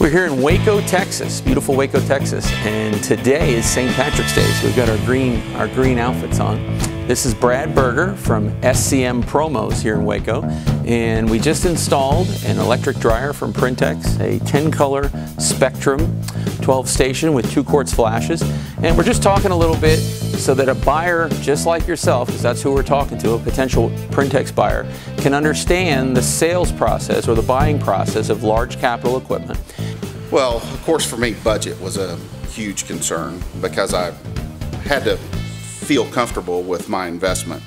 We're here in Waco, Texas, beautiful Waco, Texas, and today is St. Patrick's Day, so we've got our green outfits on. This is Brad Berger from SCM Promos here in Waco, and we just installed an electric dryer from Printex, a 10-color Spectrum 12-station with 2-quartz flashes, and we're just talking a little bit so that a buyer just like yourself, because that's who we're talking to, a potential Printex buyer, can understand the sales process or the buying process of large capital equipment. Well, of course, for me, budget was a huge concern because I had to feel comfortable with my investment.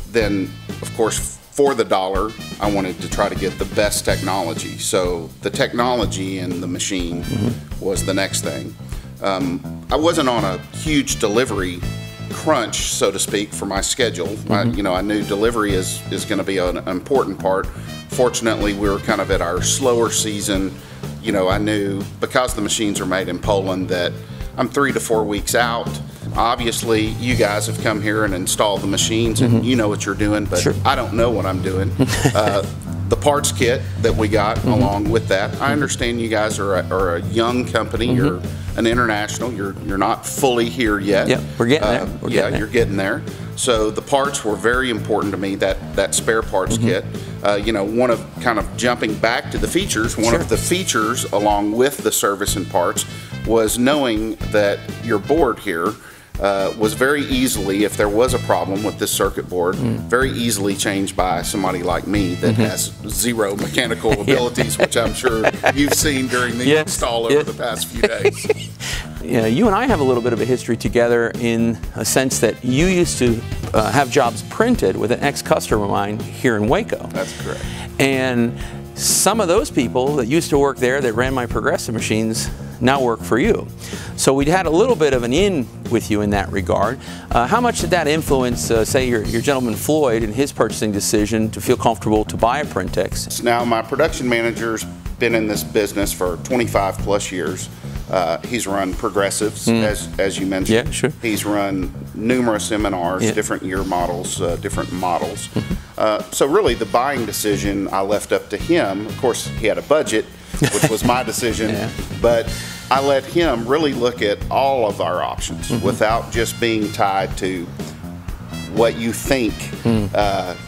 Then, of course, for the dollar, I wanted to try to get the best technology. So the technology in the machine was the next thing. I wasn't on a huge delivery crunch, so to speak, for my schedule. I knew delivery is going to be an important part. Fortunately, we were kind of at our slower season. I knew because the machines are made in Poland that I'm 3 to 4 weeks out. Obviously, you guys have come here and installed the machines, and you know what you're doing, but sure, I don't know what I'm doing. The parts kit that we got along with that, I understand you guys are a young company. You're an international. You're not fully here yet. Yep, we're getting there. You're getting there. So the parts were very important to me. That spare parts kit. One of kind of jumping back to the features. One of the features, along with the service and parts, was knowing that your board here was very easily, if there was a problem with this circuit board, very easily changed by somebody like me that has zero mechanical abilities, which I'm sure you've seen during the install over the past few days. Yeah, you and I have a little bit of a history together in a sense that you used to have jobs printed with an ex-customer of mine here in Waco. That's correct. And some of those people that used to work there that ran my Progressive machines now work for you. So we'd had a little bit of an in with you in that regard. How much did that influence, say, your gentleman Floyd and his purchasing decision to feel comfortable to buy a Printex? Now, my production manager's been in this business for 25 plus years. He's run Progressives, as you mentioned. Yeah, sure. He's run numerous M&Rs, different year models, different models. So really, the buying decision I left up to him. Of course, he had a budget, which was my decision, but I let him really look at all of our options without just being tied to what you think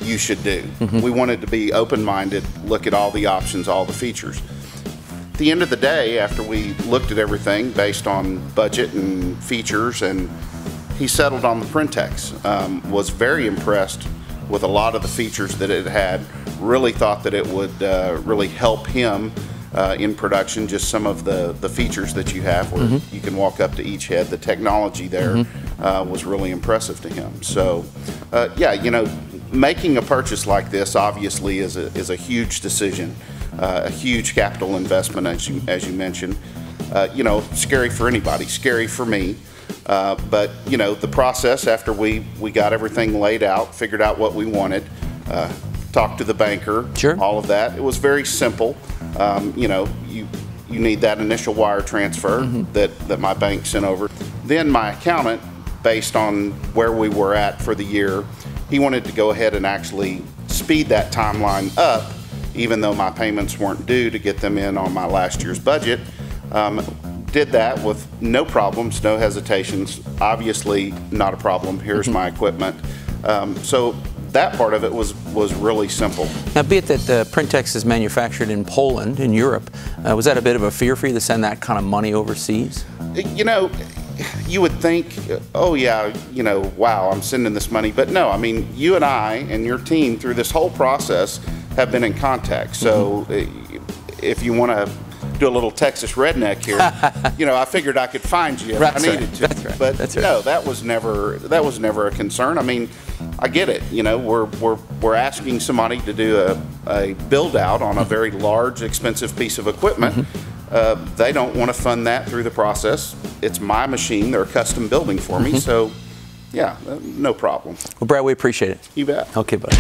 you should do. We wanted to be open-minded, look at all the options, all the features. At the end of the day, after we looked at everything based on budget and features, and he settled on the Printex. Was very impressed with a lot of the features that it had. Really thought that it would really help him in production. Just some of the features that you have where you can walk up to each head. The technology there was really impressive to him. So making a purchase like this obviously is a huge decision. A huge capital investment, as you mentioned. Scary for anybody, scary for me. But the process after we got everything laid out, figured out what we wanted, talked to the banker, all of that. It was very simple. You need that initial wire transfer that my bank sent over. Then my accountant, based on where we were at for the year, he wanted to go ahead and actually speed that timeline up, even though my payments weren't due, to get them in on my last year's budget. Did that with no problems, no hesitations. Obviously not a problem. Here's my equipment. So that part of it was really simple. Now, be it that Printex is manufactured in Poland, in Europe, was that a bit of a fear for you to send that kind of money overseas? You would think, oh yeah, wow, I'm sending this money. But no, I mean, you and I and your team through this whole process have been in contact. So if you want to do a little Texas redneck here, I figured I could find you if I needed to. That's right. But no, that was never a concern. I mean, I get it. We're asking somebody to do a build out on a very large, expensive piece of equipment. They don't want to fund that through the process. It's my machine. They're custom building for me. So, yeah, no problem. Well, Brad, we appreciate it. You bet. Okay, buddy.